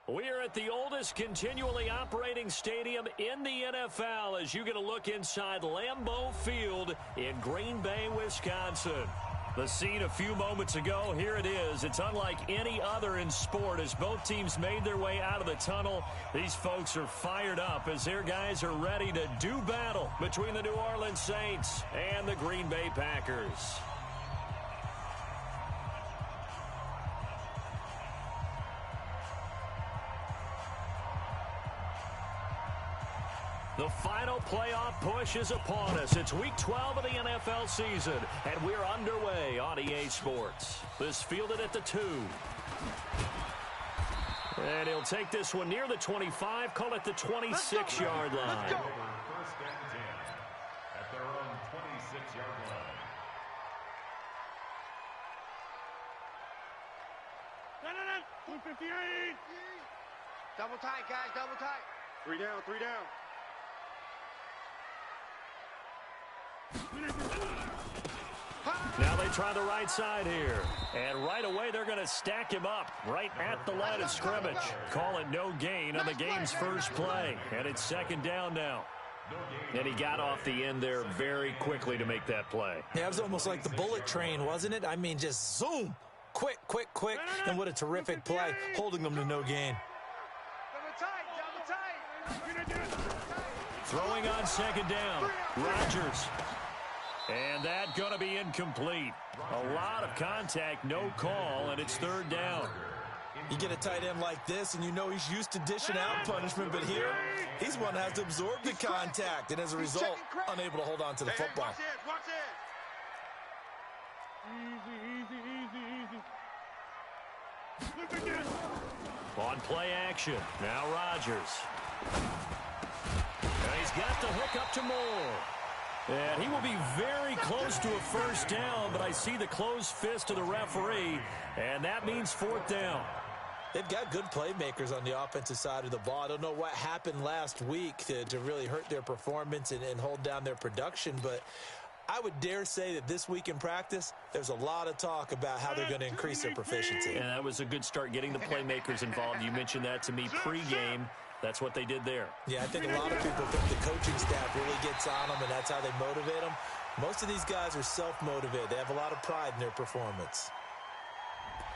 We're at the oldest continually operating stadium in the NFL as you get a look inside Lambeau Field in Green Bay, Wisconsin. The scene a few moments ago, here it is. It's unlike any other in sport as both teams made their way out of the tunnel. These folks are fired up as their guys are ready to do battle between the New Orleans Saints and the Green Bay Packers. The final playoff push is upon us. It's Week 12 of the NFL season, and we're underway on EA Sports. This fielded at the 2. And he'll take this one near the 25, call it the 26-yard line. Let's go. First and 10 at their own 26-yard line. Double tight, guys, double tight. 3 down, 3 down. Now they try the right side here. And right away they're going to stack him up right at the line of scrimmage. Call it no gain on the game's first play. And it's second down now. And he got off the end there very quickly to make that play. Yeah, it was almost like the bullet train, wasn't it? I mean, just zoom. Quick, quick, quick. And what a terrific play, holding them to no gain. Throwing on second down. Rodgers. And that going to be incomplete. A lot of contact, no call, and it's third down. You get a tight end like this, and you know he's used to dishing out punishment, but here, he's one that has to absorb the contact, and as a result, unable to hold on to the football. Watch it. On play action, now Rodgers. And he's got the hook up to Moore. And he will be very close to a first down, but I see the closed fist of the referee, and that means fourth down. They've got good playmakers on the offensive side of the ball. I don't know what happened last week to really hurt their performance and hold down their production, but I would dare say that this week in practice, there's a lot of talk about how they're going to increase their proficiency. And that was a good start, getting the playmakers involved. You mentioned that to me pregame. That's what they did there. Yeah, I think a lot of people think the coaching staff really gets on them, and that's how they motivate them. Most of these guys are self-motivated. They have a lot of pride in their performance.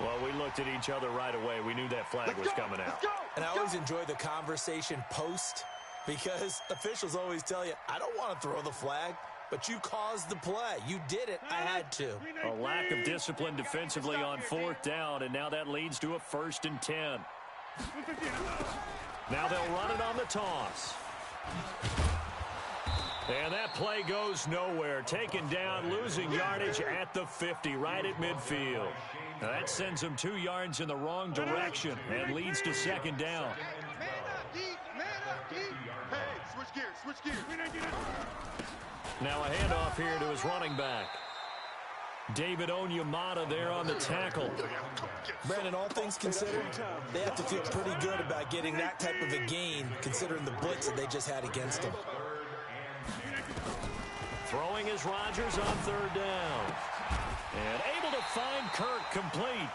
Well, we looked at each other right away. We knew that flag was coming out. And I always enjoy the conversation post because officials always tell you, I don't want to throw the flag, but you caused the play. You did it. I had to. A lack of discipline defensively on fourth down, and now that leads to a 1st and 10. Now they'll run it on the toss. And that play goes nowhere. Taken down, losing yardage at the 50, right at midfield. Now that sends them 2 yards in the wrong direction and leads to second down. Man up, deep. Man up, deep. Hey, switch gears. Now a handoff here to his running back. David Onyemata there on the tackle. Brandon, all things considered, they have to feel pretty good about getting that type of a gain, considering the blitz that they just had against them. Throwing is Rodgers on third down. And able to find Kirk complete.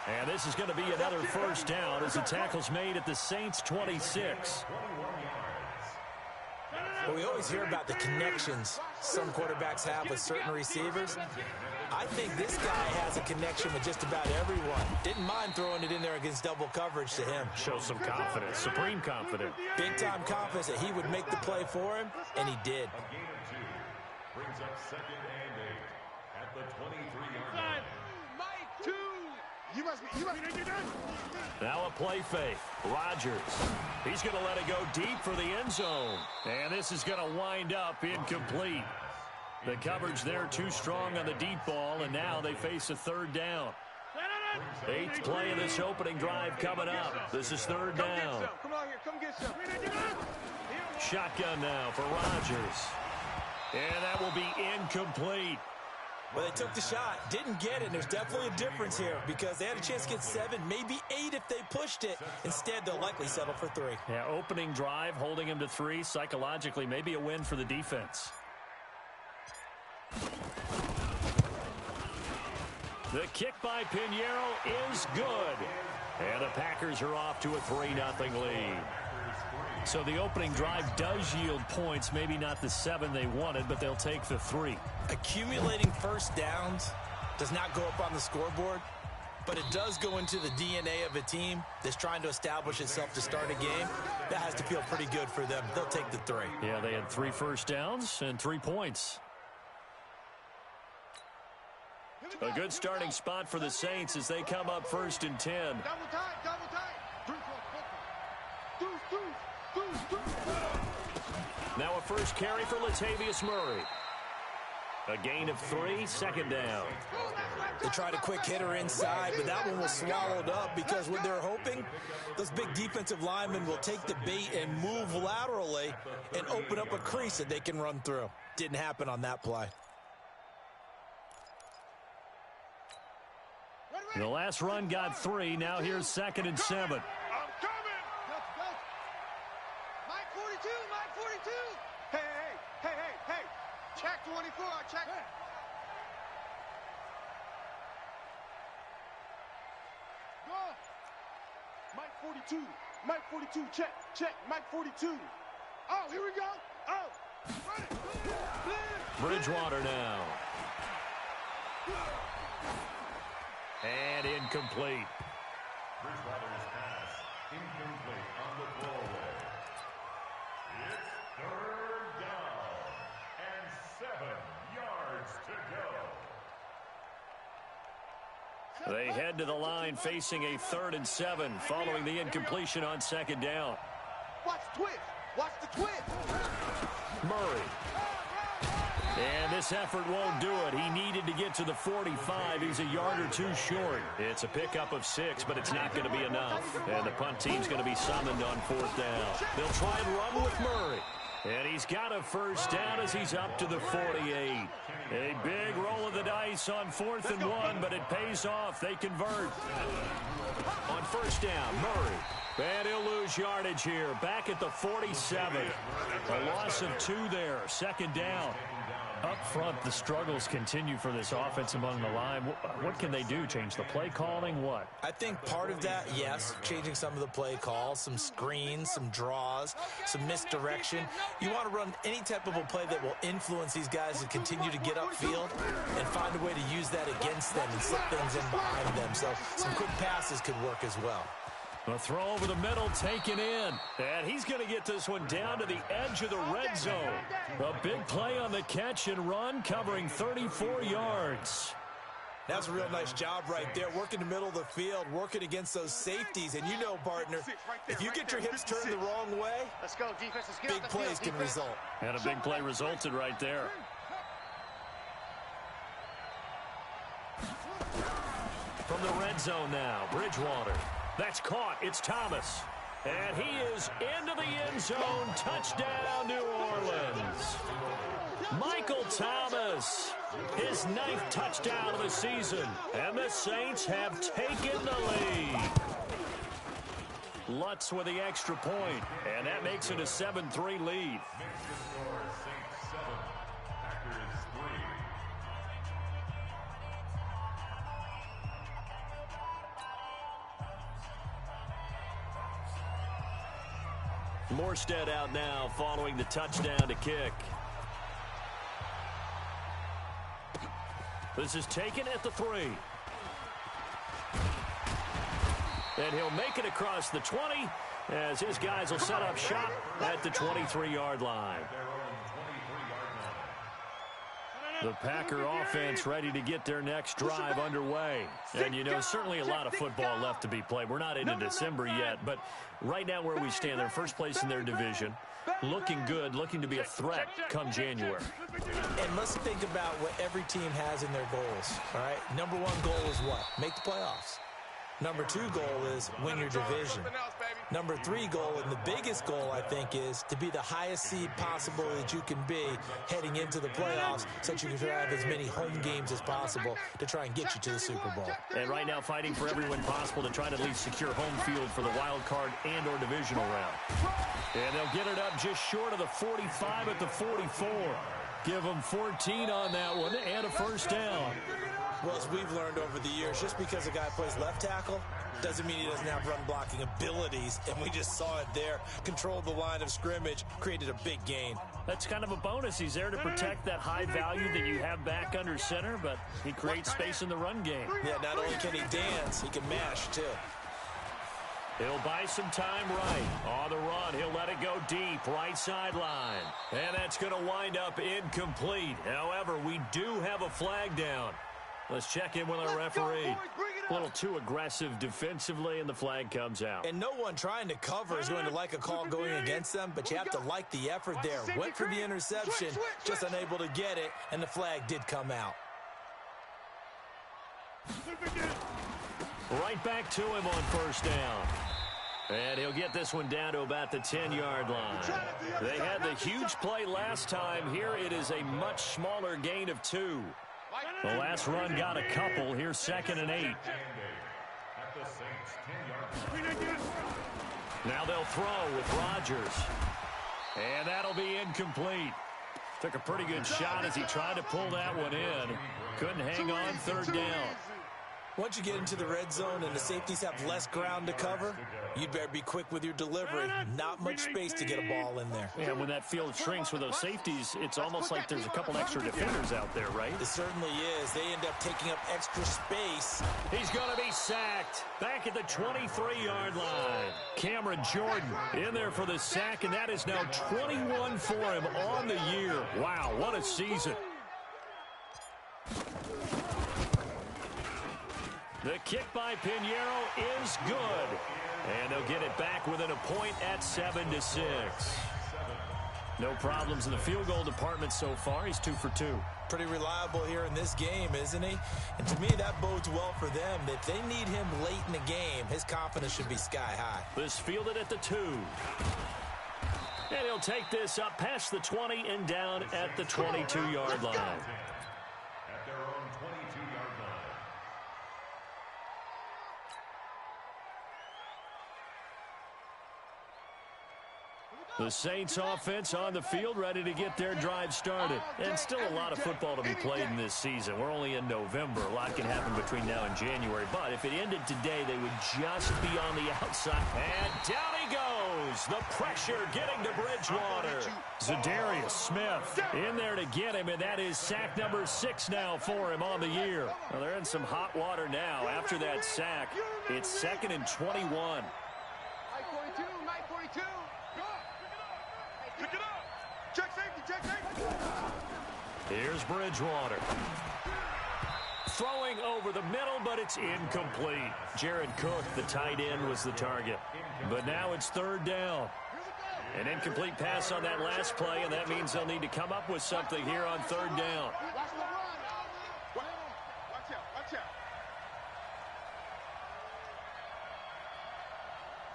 And this is going to be another first down as the tackle's made at the Saints' 26. Well, we always hear about the connections some quarterbacks have with certain receivers. I think this guy has a connection with just about everyone. Didn't mind throwing it in there against double coverage to him. Shows some confidence, supreme confidence. Big-time confidence that he would make the play for him, and he did. Brings up 2nd and 8 at the 23-yard line. Mike, 2. You must be done. Now a play fake. Rodgers. He's going to let it go deep for the end zone. And this is going to wind up incomplete. The coverage there too strong on the deep ball, and now they face a third down. 8th play of this opening drive coming up. This is third down. Come on here, come get some. Shotgun now for Rodgers. And that will be incomplete. Well, they took the shot, didn't get it, and there's definitely a difference here because they had a chance to get 7, maybe 8 if they pushed it. Instead, they'll likely settle for 3. Yeah, opening drive, holding him to 3. Psychologically, maybe a win for the defense. The kick by Pinheiro is good. And the Packers are off to a 3-0 lead. So the opening drive does yield points, maybe not the 7 they wanted, but they'll take the 3. Accumulating first downs does not go up on the scoreboard, but it does go into the DNA of a team that's trying to establish itself to start a game. That has to feel pretty good for them. They'll take the 3. Yeah, they had 3 first downs and 3 points. A good starting spot for the Saints as they come up 1st and 10. Double tight, double tight. Now a first carry for Latavius Murray. A gain of 3, 2nd down. They tried a quick hitter inside, but that one was swallowed up because what they're hoping, those big defensive linemen will take the bait and move laterally and open up a crease that they can run through. Didn't happen on that play. The last run got 3. Now here's 2nd and 7. I'm coming. Mike 42, Mike 42. Hey. Check 24, check. Go. Mike 42, check, Mike 42. Oh, here we go. Oh, run it. Bridgewater now. And incomplete. Bridgewater's pass incomplete on the throwaway. It's 3rd down and 7 yards to go. They head to the line facing a 3rd and 7 following the incompletion on 2nd down. Watch the twist. Watch the twist. Murray. And this effort won't do it. He needed to get to the 45. He's a yard or 2 short. It's a pickup of 6, but it's not going to be enough. And the punt team's going to be summoned on 4th down. They'll try and run with Murray. And he's got a first down as he's up to the 48. A big roll of the dice on 4th and 1, but it pays off. They convert. On 1st down, Murray. And he'll lose yardage here. Back at the 47. A loss of 2 there. 2nd down. Up front, the struggles continue for this offense among the line. What can they do? Change the play calling? What? I think part of that, yes, changing some of the play calls, some screens, some draws, some misdirection. You want to run any type of a play that will influence these guys to continue to get upfield and find a way to use that against them and slip things in behind them. So some quick passes could work as well. A throw over the middle taken in. And he's going to get this one down to the edge of the red zone. A big play on the catch and run, covering 34 yards. That's a real nice job right there, working the middle of the field, working against those safeties. And you know, partner, if you get your hips turned the wrong way, Let's go, defense. Let's get big plays can result. And a big play resulted right there. From the red zone now, Bridgewater. That's caught. It's Thomas. And he is into the end zone. Touchdown, New Orleans. Michael Thomas, his 9th touchdown of the season. And the Saints have taken the lead. Lutz with the extra point. And that makes it a 7-3 lead. Morstead out now following the touchdown to kick. This is taken at the 3. And he'll make it across the 20 as his guys will set up shop at the 23-yard line. The Packer offense ready to get their next drive underway. And, you know, certainly a lot of football left to be played. We're not into December yet, but right now where we stand, they're first place in their division, looking good, looking to be a threat come January. And let's think about what every team has in their goals, all right? Number 1 goal is what? Make the playoffs. Number 2 goal is win your division. Number 3 goal, and the biggest goal, I think, is to be the highest seed possible that you can be heading into the playoffs so that you can have as many home games as possible to try and get you to the Super Bowl. And right now fighting for every win possible to try to at least secure home field for the wild card and or divisional round. And they'll get it up just short of the 45 at the 44. Give them 14 on that one and a first down. Well, as we've learned over the years, just because a guy plays left tackle doesn't mean he doesn't have run-blocking abilities, and we just saw it there. Controlled the line of scrimmage, created a big gain. That's kind of a bonus. He's there to protect that high value that you have back under center, but he creates space in the run game. Yeah, not only can he dance, he can mash, too. He'll buy some time right. On the run, he'll let it go deep, right sideline. And that's going to wind up incomplete. However, we do have a flag down. Let's check in with our referee. A little too aggressive defensively, and the flag comes out. And no one trying to cover is going to like a call going against them, but you have to like the effort there. Went for the interception, just unable to get it, and the flag did come out. Right back to him on first down. And he'll get this one down to about the 10-yard line. They had the huge play last time. Here it is a much smaller gain of 2. The last run got a couple. Here's 2nd and 8. Now they'll throw with Rodgers. And that'll be incomplete. Took a pretty good shot as he tried to pull that one in. Couldn't hang on 3rd down. Once you get into the red zone and the safeties have less ground to cover, you'd better be quick with your delivery. Not much space to get a ball in there. Yeah, when that field shrinks with those safeties, it's almost like there's a couple extra defenders out there, right? It certainly is. They end up taking up extra space. He's going to be sacked back at the 23-yard line. Cameron Jordan in there for the sack, and that is now 21 for him on the year. Wow, what a season. The kick by Pinheiro is good. And they'll get it back within a point at 7-6. No problems in the field goal department so far. He's 2 for 2. Pretty reliable here in this game, isn't he? And to me, that bodes well for them. If they need him late in the game, his confidence should be sky high. This fielded at the 2. And he'll take this up past the 20 and down at the 22-yard line. At their own 22-yard line. The Saints offense on the field, ready to get their drive started. And still a lot of football to be played in this season. We're only in November. A lot can happen between now and January. But if it ended today, they would just be on the outside. And down he goes. The pressure getting to Bridgewater. Zadarius Smith in there to get him, and that is sack number 6 now for him on the year. Well, they're in some hot water now after that sack. It's 2nd and 21. Mike 42, Mike 42. Pick it up. Check safety, check safety. Here's Bridgewater. Throwing over the middle, but it's incomplete. Jared Cook, the tight end, was the target. But now it's 3rd down. An incomplete pass on that last play, and that means they'll need to come up with something here on 3rd down. Watch out, watch out.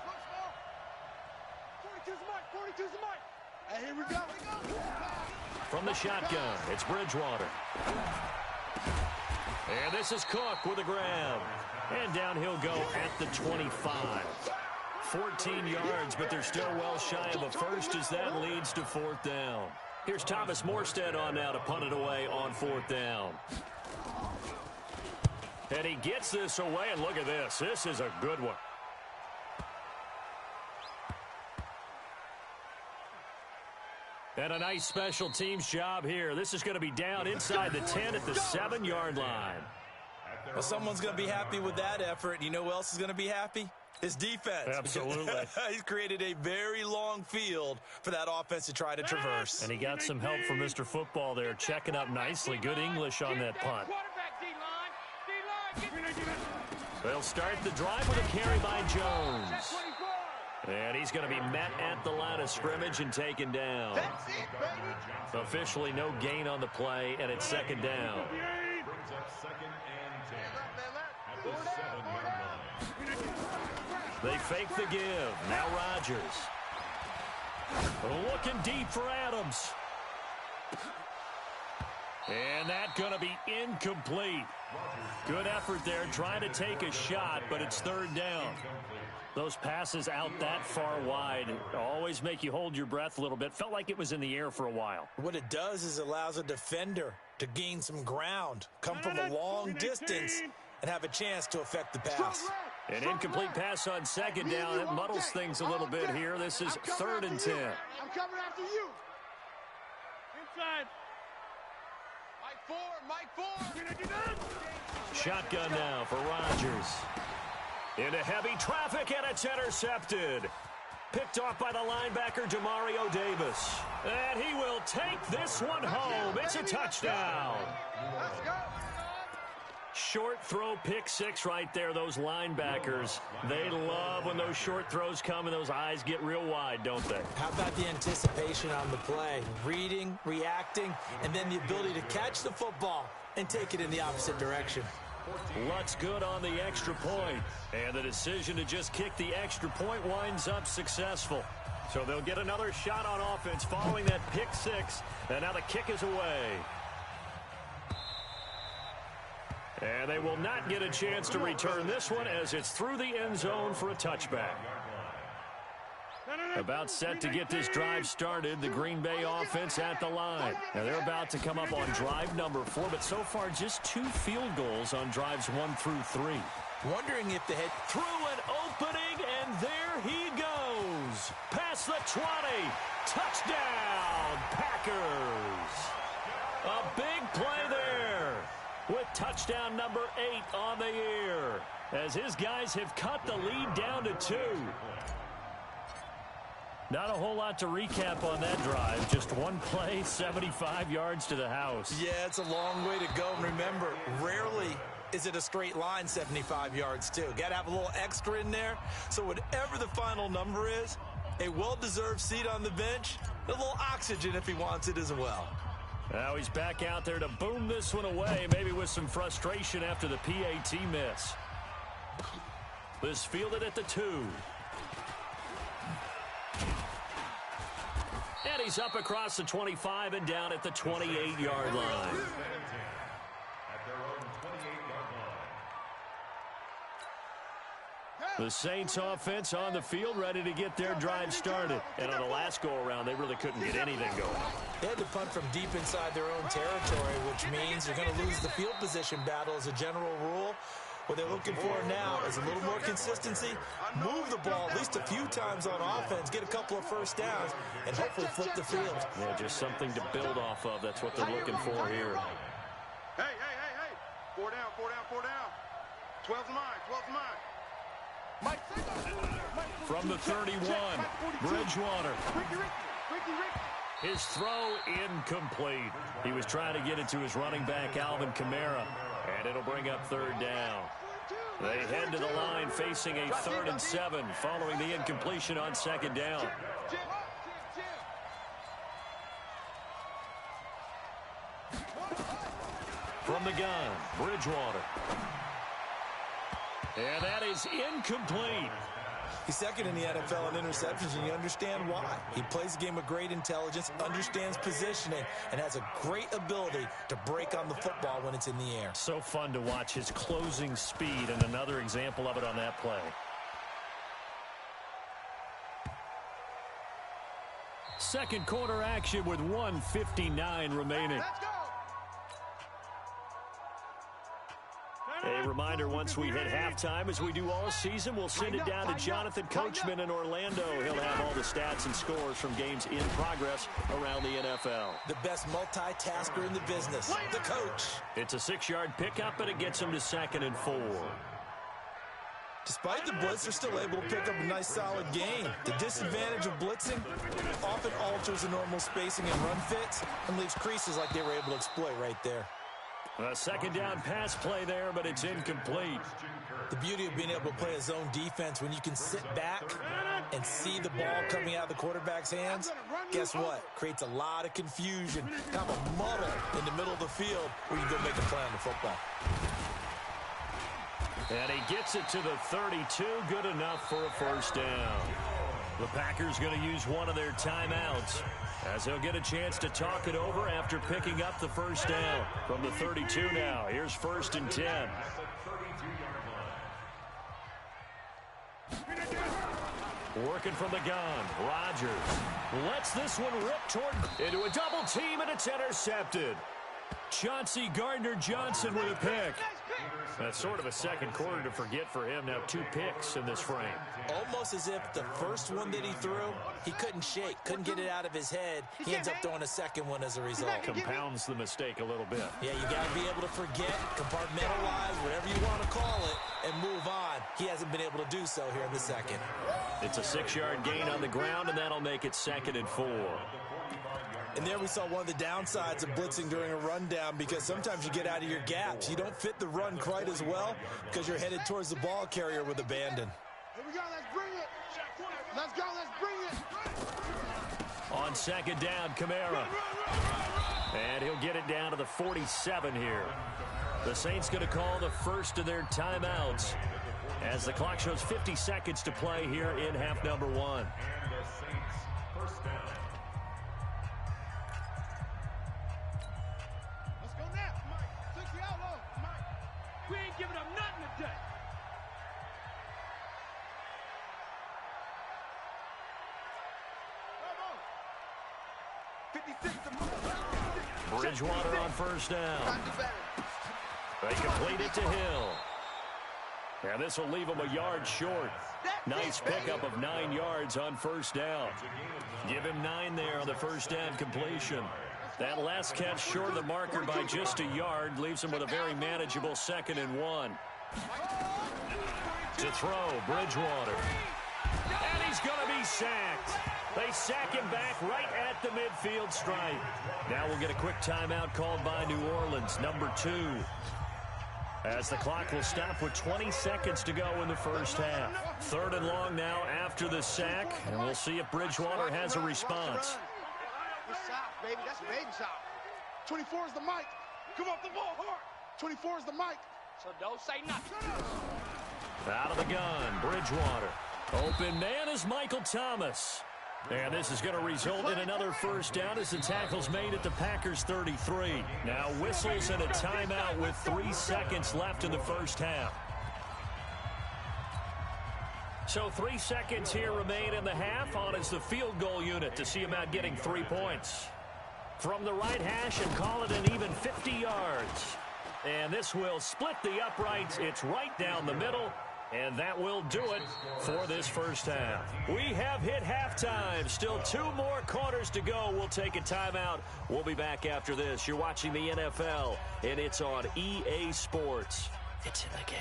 Look, small. 42's Mike, 42's Mike. Hey, here we go. From the shotgun, it's Bridgewater. And this is Cook with a grab. And down he'll go at the 25. 14 yards, but they're still well shy of a first as that leads to 4th down. Here's Thomas Morstead on now to punt it away on 4th down. And he gets this away, and look at this. This is a good one. And a nice special teams job here. This is going to be down inside the 10 at the 7-yard line. Well, someone's going to be happy with that effort. You know who else is going to be happy? His defense. Absolutely. He's created a very long field for that offense to try to traverse. And he got some help from Mr. Football there, checking up nicely. Good English on that punt. They'll start the drive with a carry by Jones. And he's going to be met at the line of scrimmage and taken down. That's it, baby. Officially no gain on the play, and it's 2nd down. Brings up 2nd and 10 at the 7-yard line. They fake the give. Now Rodgers. Looking deep for Adams. And that's going to be incomplete. Good effort there, trying to take a shot, but it's 3rd down. Those passes out that far wide always make you hold your breath a little bit. Felt like it was in the air for a while. What it does is allows a defender to gain some ground, come from a long distance, and have a chance to affect the pass. An incomplete pass on second down. It muddles things a little bit here. This is 3rd and 10. I'm coming after you. Inside. Mike 4. Shotgun now for Rodgers. Into heavy traffic, and it's intercepted. Picked off by the linebacker, Demario Davis. And he will take this one home. It's a touchdown. Let's go. Short throw, pick six right there. Those linebackers, they love when those short throws come and those eyes get real wide, don't they? How about the anticipation on the play? Reading, reacting, and then the ability to catch the football and take it in the opposite direction. Lutz good on the extra point. And the decision to just kick the extra point winds up successful. So they'll get another shot on offense following that pick six. And now the kick is away. And they will not get a chance to return this one as it's through the end zone for a touchback. About set to get this drive started, the Green Bay offense at the line. Now they're about to come up on drive number 4, but so far just 2 field goals on drives 1 through 3. Wondering if they had Through an opening, and there he goes. Past the 20. Touchdown, Packers. A big play there with touchdown number 8 on the year as his guys have cut the lead down to 2. Not a whole lot to recap on that drive. Just one play, 75 yards to the house. Yeah, it's a long way to go. And remember, rarely is it a straight line 75 yards, too. Got to have a little extra in there. So whatever the final number is, a well-deserved seat on the bench, a little oxygen if he wants it as well. Now he's back out there to boom this one away, maybe with some frustration after the PAT miss. This fielded at the 2. And he's up across the 25 and down at the 28-yard line. At their own 28-yard line. The Saints offense on the field ready to get their drive started. And on the last go-around, they really couldn't get anything going. They had to punt from deep inside their own territory, which means they're going to lose the field position battle as a general rule. What they're looking for now is a little more consistency, move the ball at least a few times on offense, get a couple of first downs, and hopefully flip the field. Yeah, just something to build off of. That's what they're looking for here. Hey. 4 down. 12's mine. From the 31, Bridgewater. His throw incomplete. He was trying to get it to his running back, Alvin Kamara, and it'll bring up 3rd down. They head to the line facing a 3rd and 7 following the incompletion on 2nd down. From the gun, Bridgewater. And that is incomplete. He's second in the NFL in interceptions, and you understand why. He plays a game of great intelligence, understands positioning, and has a great ability to break on the football when it's in the air. So fun to watch his closing speed, and another example of it on that play. Second quarter action with 1:59 remaining. A reminder, once we hit halftime, as we do all season, we'll send it down to Jonathan Coachman in Orlando. He'll have all the stats and scores from games in progress around the NFL. The best multitasker in the business, the coach. It's a 6-yard pickup, but it gets him to 2nd and 4. Despite the blitz, they're still able to pick up a nice, solid gain. The disadvantage of blitzing often alters the normal spacing and run fits and leaves creases like they were able to exploit right there. A 2nd down pass play there, but it's incomplete. The beauty of being able to play a zone defense when you can sit back and see the ball coming out of the quarterback's hands, guess what? Creates a lot of confusion, kind of a muddle in the middle of the field where you go make a play on the football. And he gets it to the 32, good enough for a 1st down. The Packers going to use one of their timeouts, as they'll get a chance to talk it over after picking up the 1st down. From the 32 now, here's 1st and 10. Working from the gun. Rodgers lets this one rip toward into a double team, and it's intercepted. Chauncey Gardner-Johnson with a pick. That's sort of a second quarter to forget for him. Now 2 picks in this frame. Almost as if the first one that he threw, he couldn't shake, couldn't get it out of his head. He ends up throwing a second one as a result. Compounds the mistake a little bit. Yeah, you got to be able to forget, compartmentalize, whatever you want to call it, and move on. He hasn't been able to do so here in the second. It's a 6-yard gain on the ground, and that'll make it 2nd and 4. And there we saw one of the downsides of blitzing during a rundown, because sometimes you get out of your gaps. You don't fit the run quite as well because you're headed towards the ball carrier with abandon. Here we go. Let's bring it. Let's go. Let's bring it. On 2nd down, Kamara. And he'll get it down to the 47 here. The Saints going to call the first of their timeouts as the clock shows 50 seconds to play here in half number 1. And the Saints first down. Let's go now, Mike. Took you out low, Mike. We ain't giving up nothing today. Bridgewater on first down. They complete it to Hill. And this will leave him a yard short. Nice pickup of 9 yards on first down. Give him 9 there on the first down completion. That last catch short of the marker by just a yard leaves him with a very manageable 2nd and 1. To throw, Bridgewater. And he's going to be sacked. They sack him back right at the midfield stripe. Now we'll get a quick timeout called by New Orleans, number 2. As the clock will stop with 20 seconds to go in the first half. 3rd and long now after the sack, and we'll see if Bridgewater has a response. Good shot, baby. That's a baby shot. 24 is the mic. Come off the ball hard. 24 is the mic. So don't say nothing. Out of the gun, Bridgewater. Open man is Michael Thomas. And this is going to result in another first down as the tackle's made at the Packers' 33. Now whistles and a timeout with 3 seconds left in the first half. So 3 seconds here remain in the half. On is the field goal unit to see about getting 3 points. From the right hash and call it an even 50 yards. And this will split the uprights. It's right down the middle. And that will do it for this first half. We have hit halftime. Still 2 more quarters to go. We'll take a timeout. We'll be back after this. You're watching the NFL, and it's on EA Sports. It's in the game.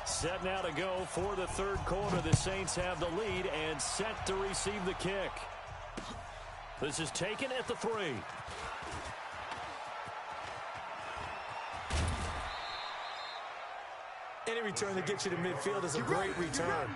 Set now to go for the 3rd quarter. The Saints have the lead and set to receive the kick. This is taken at the 3. Any return that gets you to midfield is a great return.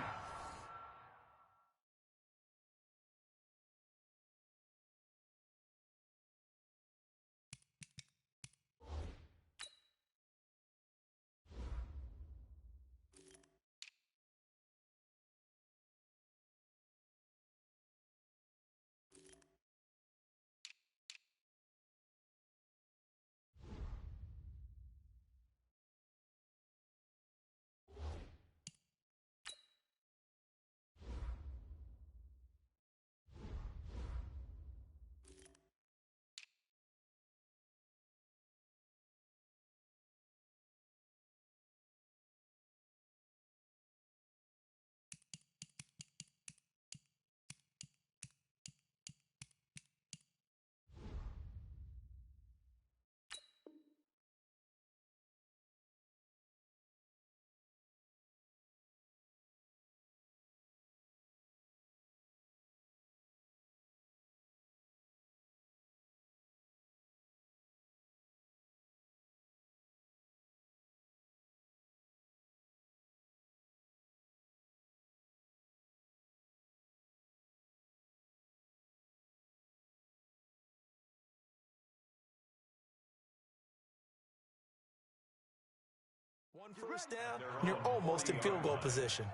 One first down, and you're almost in field goal position.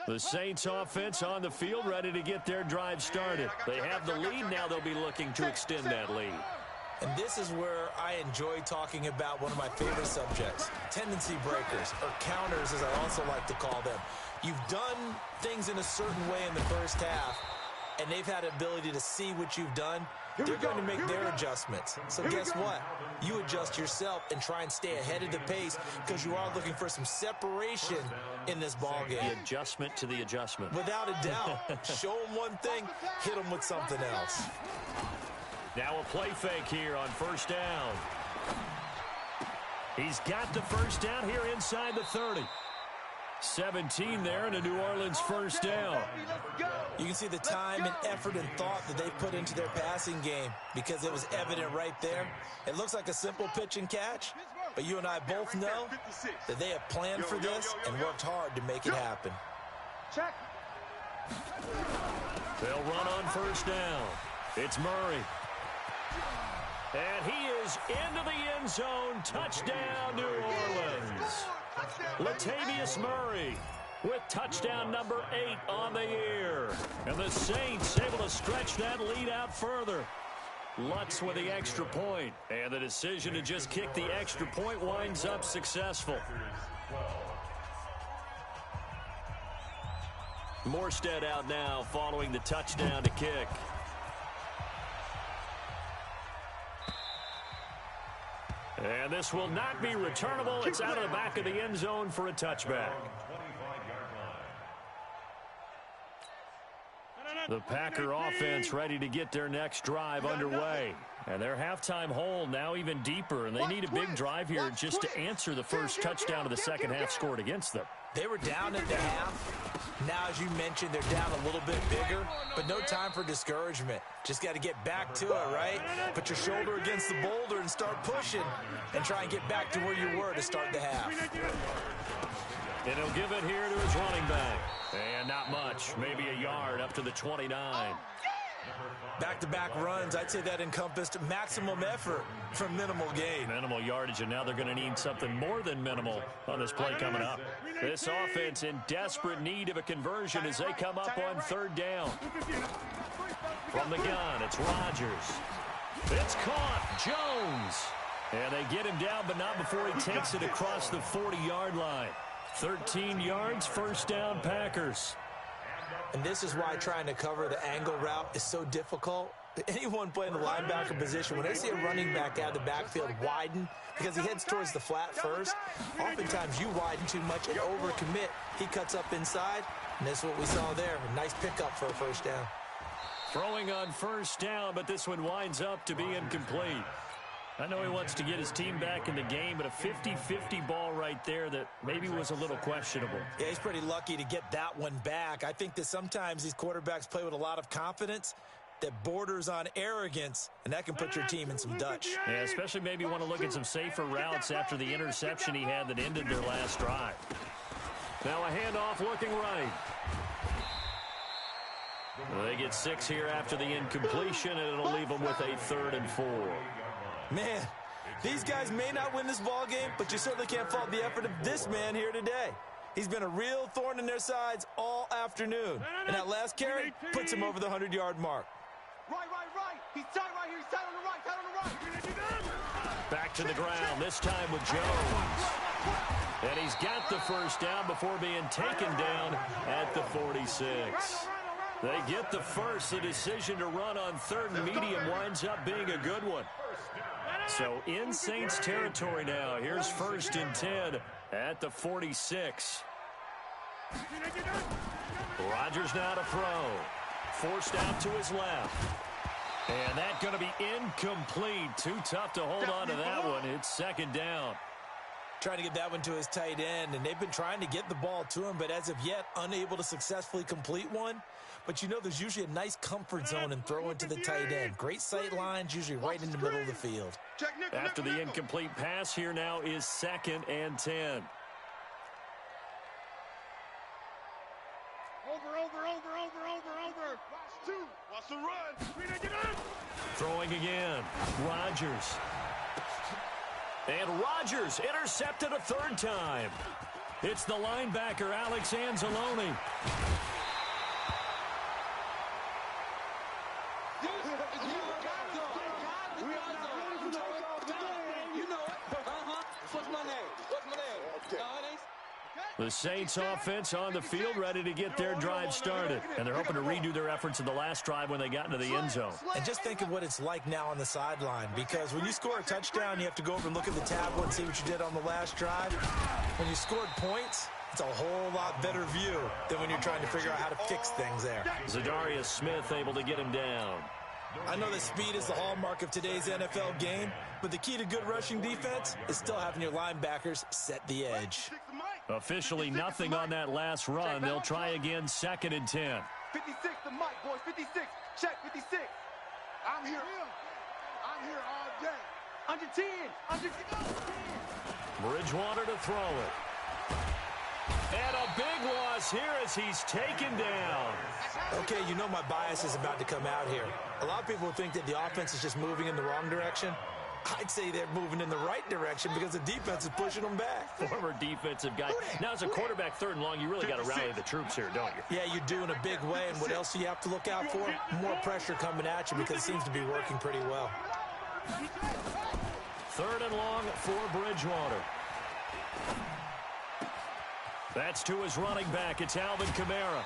The Saints offense on the field, ready to get their drive started. They have the lead. Now they'll be looking to extend that lead. And this is where I enjoy talking about one of my favorite subjects, tendency breakers, or counters as I also like to call them. You've done things in a certain way in the first half, and they've had the ability to see what you've done. They're going to make their adjustments. So guess what? You adjust yourself and try and stay ahead of the pace because you are looking for some separation in this ball game. The adjustment to the adjustment. Without a doubt. Show them one thing, hit them with something else. Now a play fake here on first down. He's got the first down here inside the 30. 17 there and a New Orleans first down. You can see the time and effort and thought that they put into their passing game because it was evident right there. It looks like a simple pitch and catch, but you and I both know that they have planned for this and worked hard to make it happen. They'll run on first down. It's Murray. And he is into the end zone. Touchdown, New Orleans. Latavius Murray with touchdown number 8 on the year. And the Saints able to stretch that lead out further. Lutz with the extra point. And the decision to just kick the extra point winds up successful. Morstead out now following the touchdown to kick. And this will not be returnable. It's out of the back of the end zone for a touchback. The Packer offense ready to get their next drive underway. And their halftime hole now even deeper. And they need a big drive here just to answer the first touchdown of the second half scored against them. They were down at the half. Now, as you mentioned, they're down a little bit bigger, but no time for discouragement. Just got to get back to it, right? Put your shoulder against the boulder and start pushing and try and get back to where you were to start the half. And he'll give it here to his running back. And not much, maybe a yard up to the 29. Back-to-back runs, I'd say that encompassed maximum effort for minimal gain. Minimal yardage, and now they're going to need something more than minimal on this play coming up. This offense in desperate need of a conversion as they come up on third down. From the gun, it's Rodgers. It's caught, Jones. And they get him down, but not before he takes it across the 40-yard line. 13 yards, first down, Packers. And this is why trying to cover the angle route is so difficult. Anyone playing the linebacker position, when they see a running back out of the backfield widen because he heads towards the flat first, oftentimes you widen too much and overcommit. He cuts up inside, and this is what we saw there. A nice pickup for a first down. Throwing on first down, but this one winds up to be incomplete. I know he wants to get his team back in the game, but a 50-50 ball right there that maybe was a little questionable. Yeah, he's pretty lucky to get that one back. I think that sometimes these quarterbacks play with a lot of confidence that borders on arrogance, and that can put your team in some Dutch. Yeah, especially maybe want to look at some safer routes after the interception he had that ended their last drive. Now a handoff looking right. Well, they get 6 here after the incompletion, and it'll leave them with a 3rd and 4. Man, these guys may not win this ball game, but you certainly can't fault the effort of this man here today. He's been a real thorn in their sides all afternoon. And that last carry puts him over the 100-yard mark. Right. He's tight right here. He's tight on the right. Back to the ground, this time with Jones. And he's got the first down before being taken down at the 46. They get the first. The decision to run on 3rd and medium winds up being a good one. So in Saints territory now. Here's 1st and 10 at the 46. Rodgers now to throw. Forced out to his left. And that's going to be incomplete. Too tough to hold on to that one. It's 2nd down. Trying to get that one to his tight end, and they've been trying to get the ball to him, but as of yet, unable to successfully complete one. But you know there's usually a nice comfort zone in throwing to the tight end. Great sight lines, usually right in the middle of the field. After the incomplete pass, here now is 2nd and 10. Over. Watch 2. Watch the run. Throwing again. Rodgers. And Rodgers intercepted a 3rd time. It's the linebacker, Alex Anzalone. The Saints offense on the field, ready to get their drive started. And they're hoping to redo their efforts in the last drive when they got into the end zone. And just think of what it's like now on the sideline, because when you score a touchdown, you have to go over and look at the tablet and see what you did on the last drive. When you scored points, it's a whole lot better view than when you're trying to figure out how to fix things there. Zadarius Smith able to get him down. I know that speed is the hallmark of today's NFL game, but the key to good rushing defense is still having your linebackers set the edge. Officially nothing on that last run. They'll try again, 2nd and 10. 56 to Mike, boys. 56. Check 56. I'm here. I'm here all day. Under 10. Under 10. Bridgewater to throw it. And a big loss here as he's taken down. Okay, you know my bias is about to come out here. A lot of people think that the offense is just moving in the wrong direction. I'd say they're moving in the right direction because the defense is pushing them back. Former defensive guy. Now, as a quarterback, 3rd and long, you really got to rally the troops here, don't you? Yeah, you do in a big way. And what else do you have to look out for? More pressure coming at you because it seems to be working pretty well. 3rd and long for Bridgewater. That's to his running back. It's Alvin Kamara.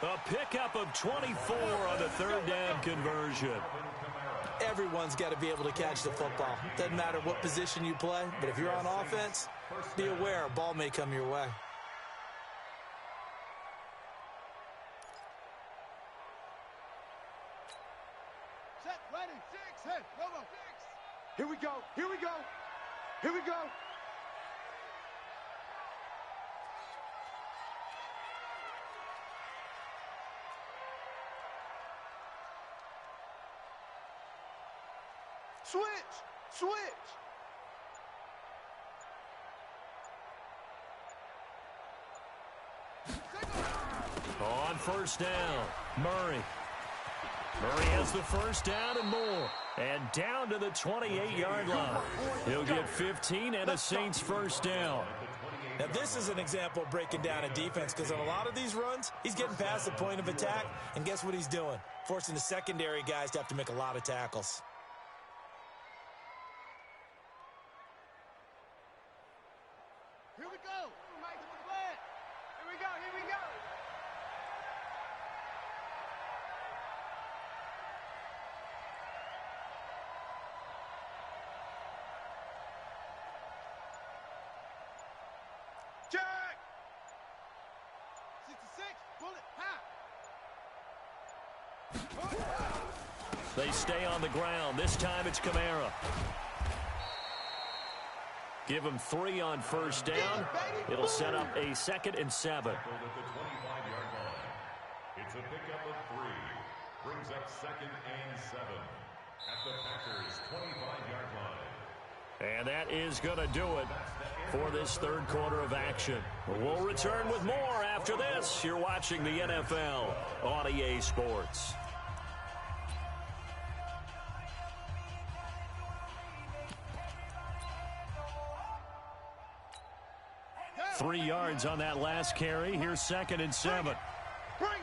A pickup of 24 on the 3rd down conversion. Everyone's got to be able to catch the football. Doesn't matter what position you play, but if you're on offense, be aware a ball may come your way. Set, ready, 6, hey, go, 6. Here we go, here we go, here we go. Switch, switch. On 1st down, Murray. Murray has the 1st down and more. And down to the 28-yard line. He'll get 15 and a Saints 1st down. Now, this is an example of breaking down a defense because on a lot of these runs, he's getting past the point of attack, and guess what he's doing? Forcing the secondary guys to have to make a lot of tackles. Here we go. Mike, here we go, here we go. Jack! 66, bullet, half. They stay on the ground. This time it's Kamara. Give him 3 on 1st down. It'll set up a 2nd and 7. At the 25-yard line. It's a pickup of 3. Brings up 2nd and 7. At the Packers' 25-yard line. And that is going to do it for this 3rd quarter of action. We'll return with more after this. You're watching the NFL on EA Sports. Three yards on that last carry. Here's 2nd and 7. Bring it.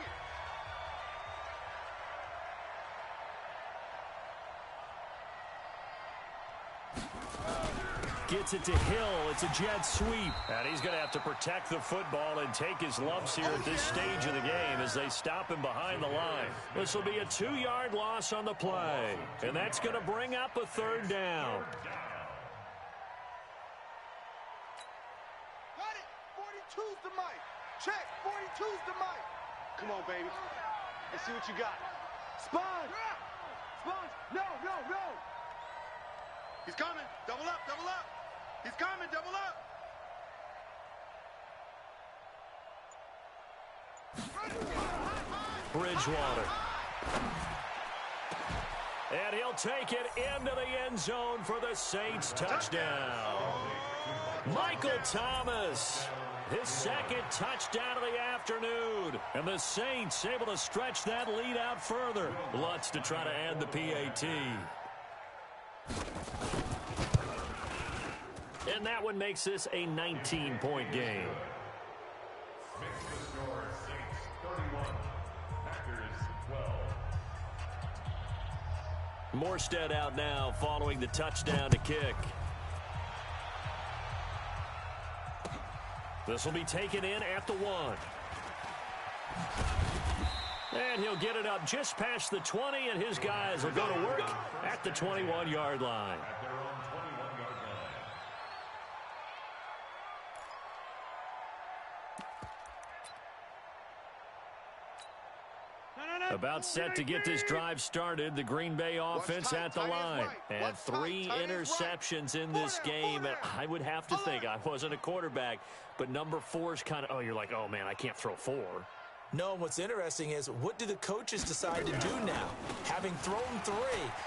Gets it to Hill. It's a jet sweep. And he's going to have to protect the football and take his lumps here at this stage of the game as they stop him behind the line. This will be a 2-yard loss on the play. And that's going to bring up a 3rd down. Got it. 42's the mic. Check. 42's the mic. Come on, baby. Let's see what you got. Sponge. Sponge. No, no, no. He's coming. Double up, double up. He's coming, double up. Bridgewater. And he'll take it into the end zone for the Saints touchdown. Michael Thomas, his 2nd touchdown of the afternoon. And the Saints able to stretch that lead out further. Lutz to try to add the PAT. And that one makes this a 19-point game. Makes the score Saints 31, Packers 12. Morstead out now following the touchdown to kick. This will be taken in at the 1. And he'll get it up just past the 20, and his guys will go to work at the 21-yard line. At their own 21-yard line. About set to get this drive started, the Green Bay offense at the line. And 3 interceptions in this game. And I would have to think, I wasn't a quarterback, but number 4 is kind of, you're like, oh, man, I can't throw 4. No, what's interesting is, what do the coaches decide to do now? Having thrown 3,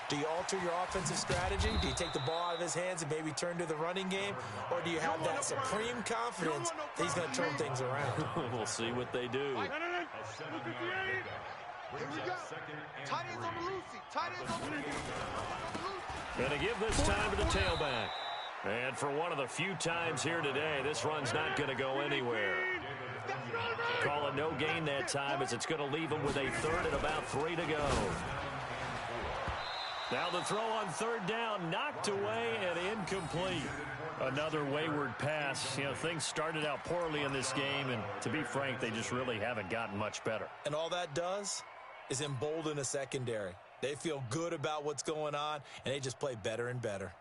do you alter your offensive strategy? Do you take the ball out of his hands and maybe turn to the running game? Or do you have that supreme confidence that he's going to turn things around? We'll see what they do. A 7-yard pickup. Brings up second and 3. Tight ends on the Lucy. Tight ends on the Lucy. Going to give this time to the tailback. And for one of the few times here today, this run's not going to go anywhere. Call it no gain that time, as it's going to leave them with a 3rd and about 3 to go. Now the throw on 3rd down, knocked away and incomplete. Another wayward pass. You know, things started out poorly in this game, and to be frank, they just really haven't gotten much better. And all that does is embolden a secondary. They feel good about what's going on, and they just play better and better.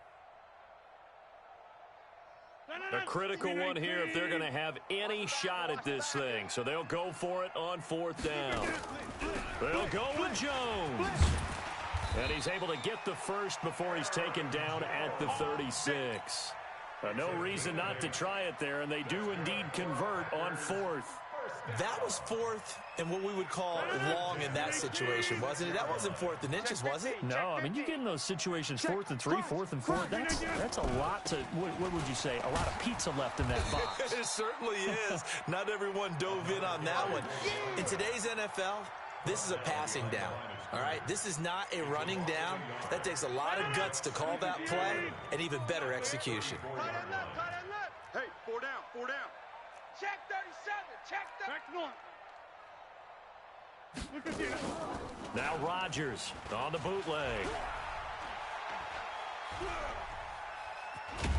A critical one here if they're going to have any shot at this thing. So they'll go for it on 4th down. They'll go with Jones. And he's able to get the first before he's taken down at the 36. No reason not to try it there, and they do indeed convert on 4th. That was 4th and what we would call long in that situation, wasn't it? That wasn't 4th and inches, was it? No, I mean, you get in those situations, 4th and 3, 4th and 4. That's a lot to, what would you say, a lot of pizza left in that box. It certainly is. Not everyone dove in on that one. In today's NFL, this is a passing down, all right? This is not a running down. That takes a lot of guts to call that play, and even better execution. Hey, 4 down, 4 down. Check 37, check 31. Now Rodgers on the bootleg.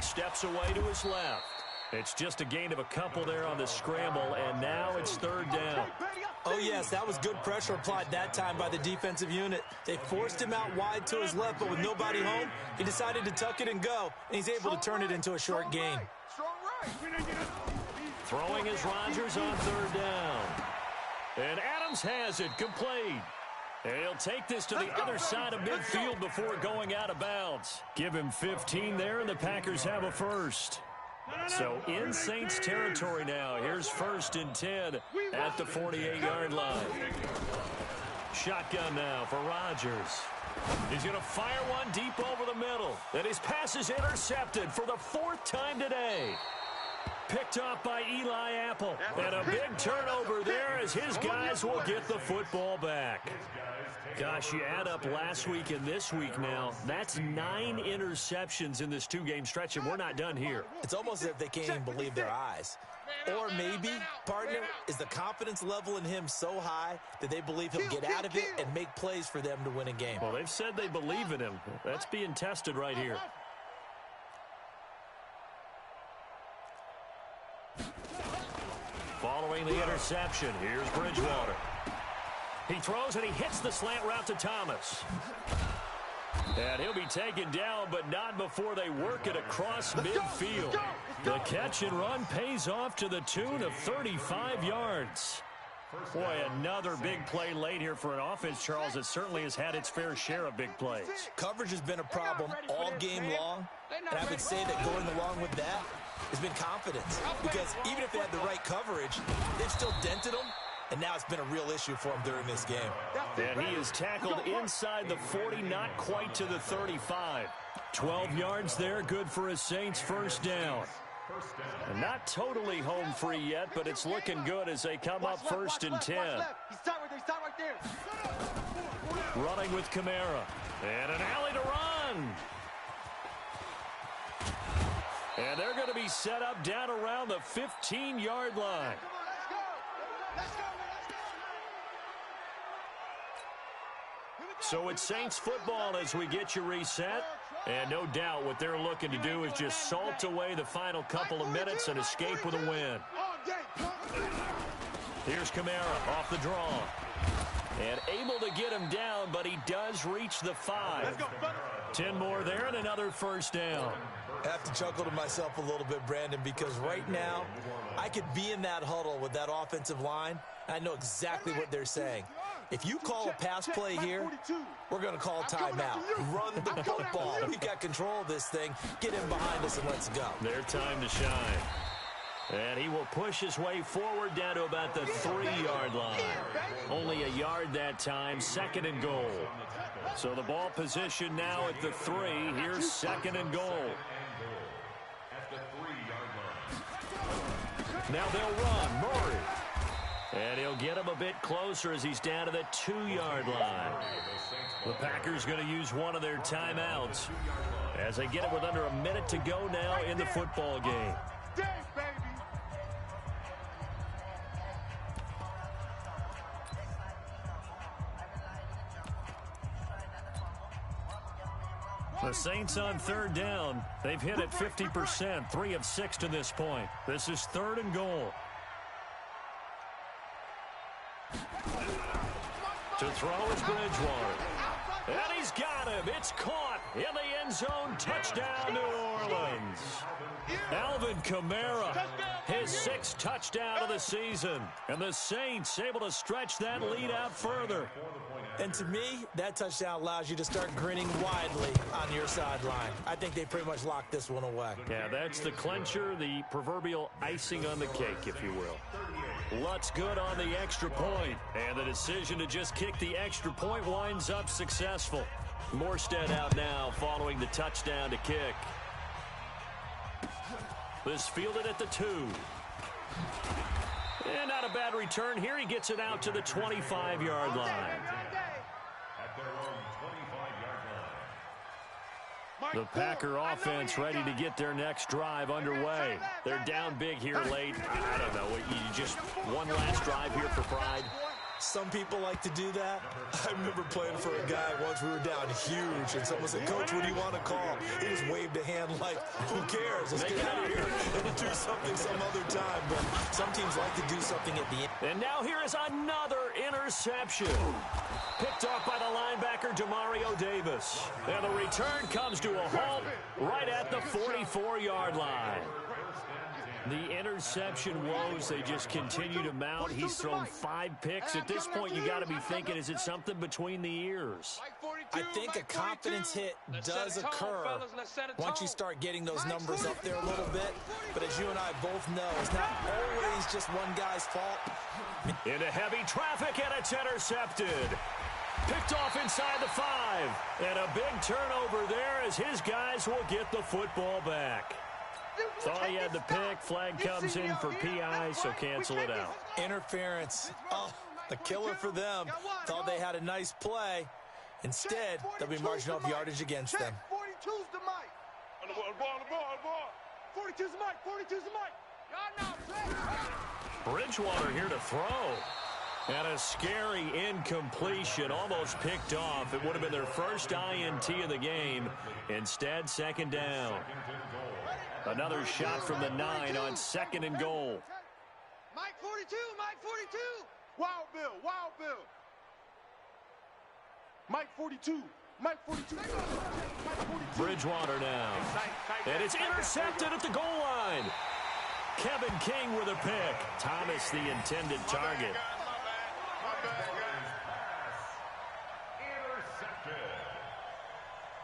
Steps away to his left. It's just a gain of a couple there on the scramble, and now it's 3rd down. Oh, yes, that was good pressure applied that time by the defensive unit. They forced him out wide to his left, but with nobody home, he decided to tuck it and go, and he's able to turn it into a short gain. Throwing is Rodgers on 3rd down. And Adams has it complete. And he'll take this to the other side of midfield before going out of bounds. Give him 15 there, and the Packers have a first. So in Saints territory now. Here's 1st and 10 at the 48-yard line. Shotgun now for Rodgers. He's going to fire one deep over the middle. And his pass is intercepted for the 4th time today. Picked off by Eli Apple. And a big turnover there as his guys will get the football back. Gosh, you add up last week and this week now, that's 9 interceptions in this 2-game stretch, and we're not done here. It's almost as if they can't even believe their eyes. Or maybe, partner, is the confidence level in him so high that they believe he'll get out of it and make plays for them to win a game. Well, they've said they believe in him. That's being tested right here. Following the interception, here's Bridgewater. He throws and he hits the slant route to Thomas. And he'll be taken down, but not before they work it across midfield. The catch and run pays off to the tune of 35 yards. Boy, another big play late here for an offense, Charles, that certainly has had its fair share of big plays. Coverage has been a problem all game long, and I would say that going along with that has been confidence. Because even if they had the right coverage, they've still dented them, and now it's been a real issue for them during this game. And he is tackled inside the 40, not quite to the 35. 12 yards there, good for a Saints first down. And not totally home free yet, but it's looking good as they come up 1st and 10. He's tight right there. Running with Kamara. And an alley to run. And they're going to be set up down around the 15-yard line. So it's Saints football as we get you reset. And no doubt what they're looking to do is just salt away the final couple of minutes and escape with a win. Here's Kamara off the draw. And able to get him down, but he does reach the 5. 10 more there and another first down. I have to chuckle to myself a little bit, Brandon, because right now I could be in that huddle with that offensive line. I know exactly what they're saying. If you call a pass play here, we're going to call timeout. Run the football. We got control of this thing. Get him behind us and let's go. Their time to shine. And he will push his way forward down to about the 3-yard line. Only a yard that time, 2nd and goal. So the ball position now at the 3. Here's 2nd and goal. Now they'll run. Murray. And he'll get him a bit closer as he's down to the 2-yard line. The Packers going to use one of their timeouts as they get it with under a minute to go now in the football game. The Saints on 3rd down. They've hit it 50%, 3 of 6 to this point. This is 3rd and goal. To throw is Bridgewater. And he's got him. It's caught in the end zone. Touchdown, New Orleans. Alvin Kamara, his 6th touchdown of the season. And the Saints able to stretch that lead out further. And to me, that touchdown allows you to start grinning widely on your sideline. I think they pretty much locked this one away. Yeah, that's the clincher, the proverbial icing on the cake, if you will. Lutz good on the extra point, and the decision to just kick the extra point winds up successful. Morstead out now following the touchdown to kick. This fielded at the 2. And not a bad return here. He gets it out to the 25-yard line. The Packer offense ready to get their next drive underway. They're down big here late. I don't know. You just one last drive here for pride. Some people like to do that. I remember playing for a guy once. We were down huge, and someone said, "Coach, what do you want to call?" He just waved a hand like, "Who cares? Let's get out of here and do something some other time." But some teams like to do something at the end. And now here is another interception. Picked off by the linebacker, Demario Davis. And the return comes to a halt right at the 44-yard line. The interception woes, they just continue to mount. He's thrown 5 picks. At this point, you got to be thinking, is it something between the ears? I think a confidence hit does occur once you start getting those numbers up there a little bit. But as you and I both know, it's not always just one guy's fault. Into heavy traffic, and it's intercepted. Picked off inside the 5. And a big turnover there as his guys will get the football back. Thought he had the pick. Flag comes in for PI, so cancel it out. Interference. Oh, a killer for them. Thought they had a nice play. Instead, they'll be marching off yardage against them. 42's the mic. On the ball. 42's the mic. 42's the mic. Bridgewater here to throw. And a scary incompletion, almost picked off. It would have been their first INT of the game. Instead, 2nd down. Another shot from the 9 on 2nd and goal. Mike 42, Mike 42. Wild Bill. Mike 42, Mike 42. Bridgewater now. And it's intercepted at the goal line. Kevin King with a pick. Thomas the intended target.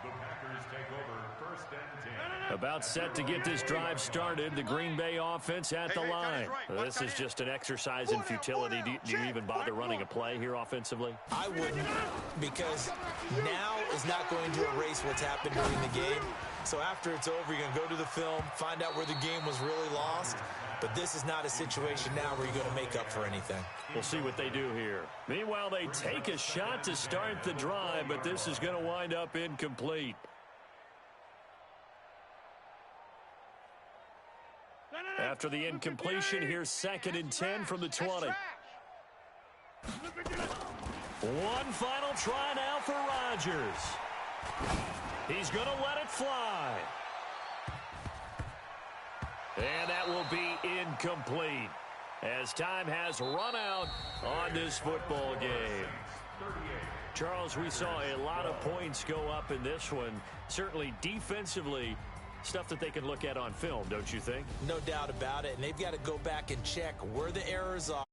The Packers take over 1st and 10. About set to get this drive started. The Green Bay offense at the line. This is just an exercise in futility. Do you even bother running a play here offensively? I wouldn't, because now is not going to erase what's happened during the game. So after it's over, you're going to go to the film, find out where the game was really lost. But this is not a situation now where you're going to make up for anything. We'll see what they do here. Meanwhile, they take a shot to start the drive, but this is going to wind up incomplete. After the incompletion, here's 2nd and 10 from the 20. One final try now for Rodgers. He's going to let it fly. And that will be incomplete as time has run out on this football game. Charles, we saw a lot of points go up in this one. Certainly defensively, stuff that they can look at on film, don't you think? No doubt about it. And they've got to go back and check where the errors are.